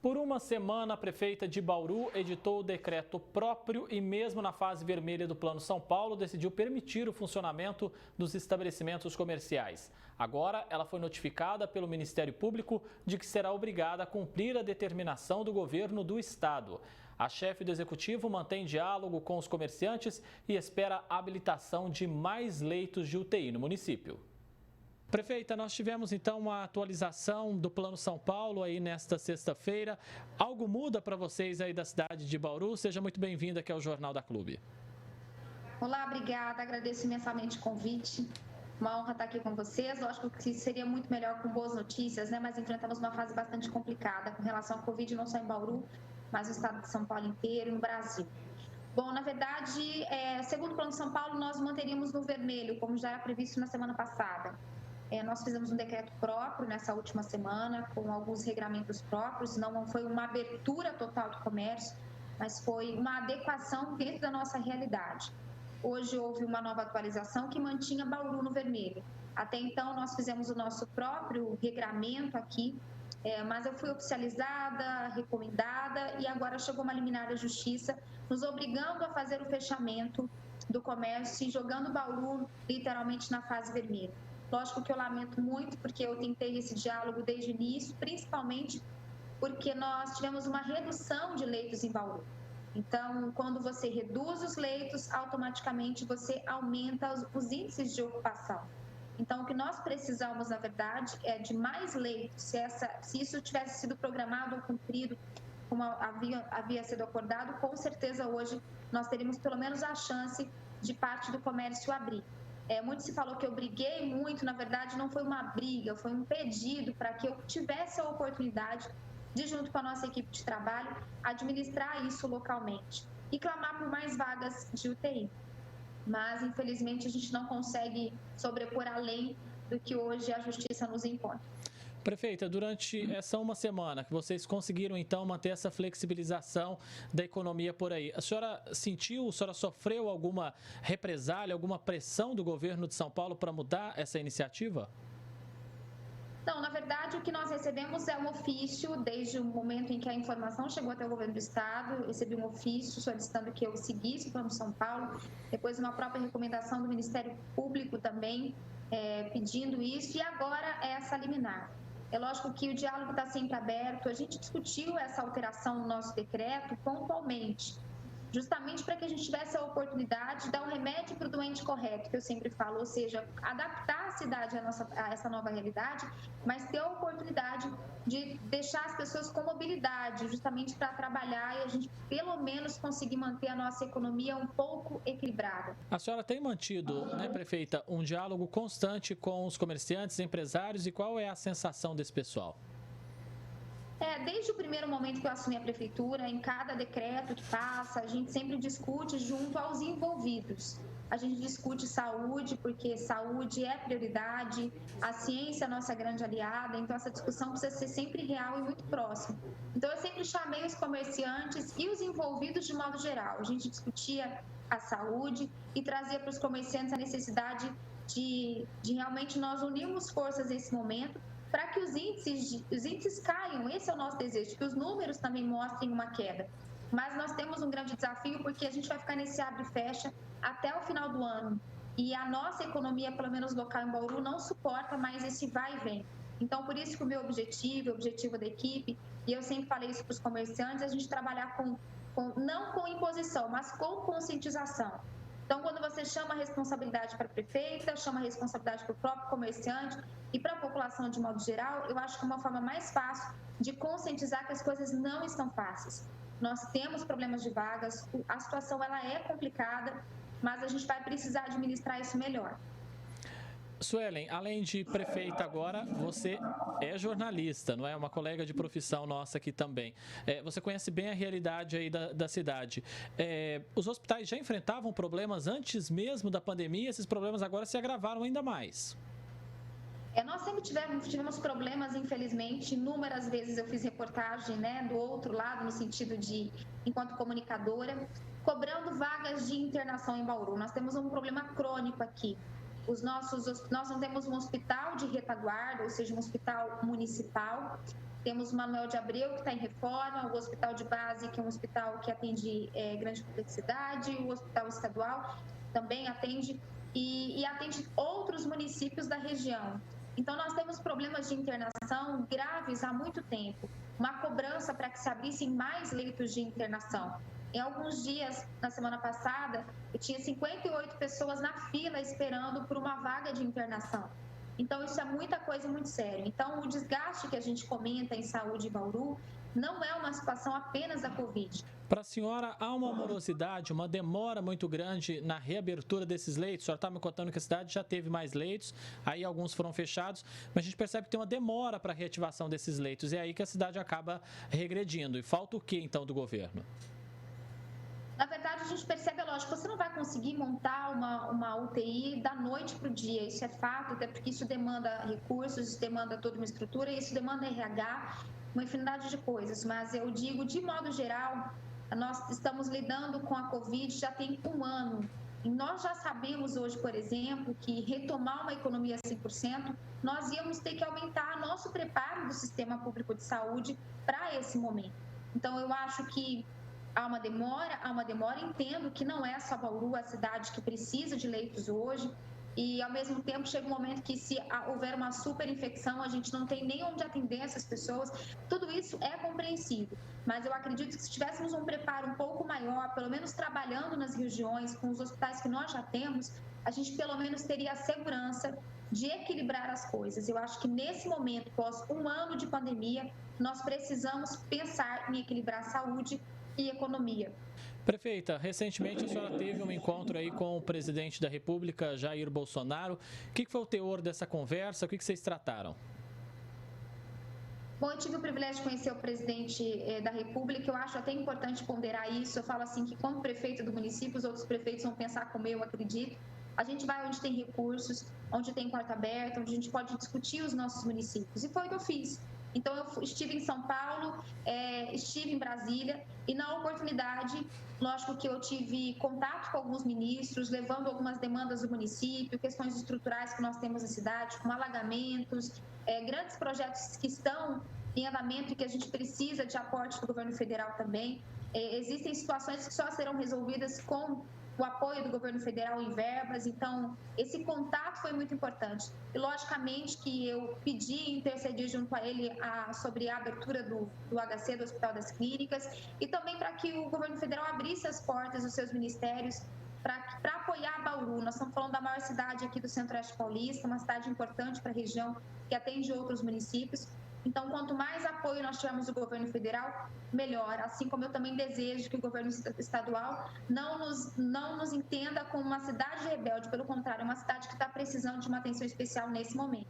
Por uma semana, a prefeita de Bauru editou o decreto próprio e, mesmo na fase vermelha do Plano São Paulo, decidiu permitir o funcionamento dos estabelecimentos comerciais. Agora, ela foi notificada pelo Ministério Público de que será obrigada a cumprir a determinação do governo do estado. A chefe do executivo mantém diálogo com os comerciantes e espera a habilitação de mais leitos de UTI no município. Prefeita, nós tivemos então uma atualização do Plano São Paulo aí nesta sexta-feira. Algo muda para vocês aí da cidade de Bauru? Seja muito bem-vinda aqui ao Jornal da Clube. Olá, obrigada. Agradeço imensamente o convite. Uma honra estar aqui com vocês. Lógico que seria muito melhor com boas notícias, né? Mas enfrentamos uma fase bastante complicada com relação à Covid, não só em Bauru, mas no estado de São Paulo inteiro e no Brasil. Bom, na verdade, segundo o Plano São Paulo, nós manteríamos no vermelho, como já era previsto na semana passada. Nós fizemos um decreto próprio nessa última semana, com alguns regramentos próprios, não foi uma abertura total do comércio, mas foi uma adequação dentro da nossa realidade. Hoje houve uma nova atualização que mantinha Bauru no vermelho. Até então, nós fizemos o nosso próprio regramento aqui, mas eu fui oficializada, recomendada e agora chegou uma liminar da Justiça nos obrigando a fazer o fechamento do comércio e jogando Bauru literalmente na fase vermelha. Lógico que eu lamento muito, porque eu tentei esse diálogo desde o início, principalmente porque nós tivemos uma redução de leitos em Bauru. Então, quando você reduz os leitos, automaticamente você aumenta os índices de ocupação. Então, o que nós precisamos, na verdade, é de mais leitos. Se isso tivesse sido programado ou cumprido, como havia sido acordado, com certeza hoje nós teríamos pelo menos a chance de parte do comércio abrir. Muito se falou que eu briguei muito, na verdade não foi uma briga, foi um pedido para que eu tivesse a oportunidade de, junto com a nossa equipe de trabalho, administrar isso localmente e clamar por mais vagas de UTI. Mas, infelizmente, a gente não consegue sobrepor além do que hoje a Justiça nos impõe. Prefeita, durante essa uma semana que vocês conseguiram, então, manter essa flexibilização da economia por aí, a senhora sofreu alguma represália, alguma pressão do governo de São Paulo para mudar essa iniciativa? Não, na verdade, o que nós recebemos é um ofício, desde o momento em que a informação chegou até o governo do estado, eu recebi um ofício solicitando que eu seguisse o Plano São Paulo, depois uma própria recomendação do Ministério Público também, pedindo isso, e agora é essa liminar. É lógico que o diálogo está sempre aberto, a gente discutiu essa alteração no nosso decreto pontualmente, justamente para que a gente tivesse a oportunidade de dar um remédio para o doente correto, que eu sempre falo, ou seja, adaptar a cidade a essa nova realidade, mas ter a oportunidade de deixar as pessoas com mobilidade, justamente para trabalhar e a gente, pelo menos, conseguir manter a nossa economia um pouco equilibrada. A senhora tem mantido, né, prefeita, um diálogo constante com os comerciantes, empresários, e qual é a sensação desse pessoal? Desde o primeiro momento que eu assumi a prefeitura, em cada decreto que passa, a gente sempre discute junto aos envolvidos. A gente discute saúde, porque saúde é prioridade, a ciência é a nossa grande aliada, então essa discussão precisa ser sempre real e muito próxima. Então eu sempre chamei os comerciantes e os envolvidos de modo geral. A gente discutia a saúde e trazia para os comerciantes a necessidade de realmente nós unirmos forças nesse momento, para que os índices caiam. Esse é o nosso desejo, que os números também mostrem uma queda. Mas nós temos um grande desafio, porque a gente vai ficar nesse abre e fecha até o final do ano. E a nossa economia, pelo menos local em Bauru, não suporta mais esse vai e vem. Então, por isso que o meu objetivo, o objetivo da equipe, e eu sempre falei isso para os comerciantes, é a gente trabalhar não com imposição, mas com conscientização. Então, quando você chama a responsabilidade para a prefeita, chama a responsabilidade para o próprio comerciante e para a população de modo geral, eu acho que é uma forma mais fácil de conscientizar que as coisas não estão fáceis. Nós temos problemas de vagas, a situação ela é complicada, mas a gente vai precisar administrar isso melhor. Suelen, além de prefeita agora, você é jornalista, não é? Uma colega de profissão nossa aqui também. Você conhece bem a realidade aí da cidade. Os hospitais já enfrentavam problemas antes mesmo da pandemia, esses problemas agora se agravaram ainda mais. Nós sempre tivemos problemas, infelizmente. Inúmeras vezes eu fiz reportagem, do outro lado, no sentido de, enquanto comunicadora, cobrando vagas de internação em Bauru. Nós temos um problema crônico aqui. Nós não temos um hospital de retaguarda, ou seja, um hospital municipal, temos o Manuel de Abreu, que está em reforma, o Hospital de Base, que é um hospital que atende grande complexidade, o Hospital Estadual também atende, e atende outros municípios da região. Então, nós temos problemas de internação graves há muito tempo, uma cobrança para que se abrissem mais leitos de internação. Em alguns dias, na semana passada, eu tinha 58 pessoas na fila esperando por uma vaga de internação. Então, isso é muita coisa, muito sério. Então, o desgaste que a gente comenta em saúde em Bauru não é uma situação apenas da Covid. Para a senhora, há uma morosidade, uma demora muito grande na reabertura desses leitos? A senhora está me contando que a cidade já teve mais leitos, aí alguns foram fechados, mas a gente percebe que tem uma demora para a reativação desses leitos, e é aí que a cidade acaba regredindo. E falta o que, então, do governo? Na verdade, a gente percebe, é lógico, você não vai conseguir montar uma UTI da noite para o dia, isso é fato, até porque isso demanda recursos, isso demanda toda uma estrutura, isso demanda RH, uma infinidade de coisas, mas eu digo, de modo geral, nós estamos lidando com a Covid já tem um ano, e nós já sabemos hoje, por exemplo, que retomar uma economia 100%, nós íamos ter que aumentar nosso preparo do sistema público de saúde para esse momento. Então, eu acho que há uma demora, entendo que não é só Bauru a cidade que precisa de leitos hoje, e ao mesmo tempo chega um momento que se houver uma superinfecção, a gente não tem nem onde atender essas pessoas, tudo isso é compreensível, mas eu acredito que se tivéssemos um preparo um pouco maior, pelo menos trabalhando nas regiões, com os hospitais que nós já temos, a gente pelo menos teria a segurança de equilibrar as coisas. Eu acho que nesse momento, após um ano de pandemia, nós precisamos pensar em equilibrar saúde e economia. Prefeita, recentemente a senhora teve um encontro aí com o presidente da República, Jair Bolsonaro. O que foi o teor dessa conversa? O que vocês trataram? Bom, eu tive o privilégio de conhecer o presidente da República, eu acho até importante ponderar isso. Eu falo assim que como prefeito do município, os outros prefeitos vão pensar como eu acredito. A gente vai onde tem recursos, onde tem porta aberta, onde a gente pode discutir os nossos municípios. E foi o que eu fiz. Então, eu estive em São Paulo, estive em Brasília e, na oportunidade, lógico que eu tive contato com alguns ministros, levando algumas demandas do município, questões estruturais que nós temos na cidade, como alagamentos, grandes projetos que estão em andamento e que a gente precisa de aporte do governo federal também. Existem situações que só serão resolvidas com o apoio do governo federal em verbas, então esse contato foi muito importante. E logicamente que eu pedi e intercedi junto a ele sobre a abertura do HC, do Hospital das Clínicas, e também para que o governo federal abrisse as portas dos seus ministérios para apoiar Bauru. Nós estamos falando da maior cidade aqui do Centro-Oeste Paulista, uma cidade importante para a região que atende outros municípios. Então, quanto mais apoio nós tivermos do governo federal, melhor. Assim como eu também desejo que o governo estadual não nos entenda como uma cidade rebelde, pelo contrário, é uma cidade que está precisando de uma atenção especial nesse momento.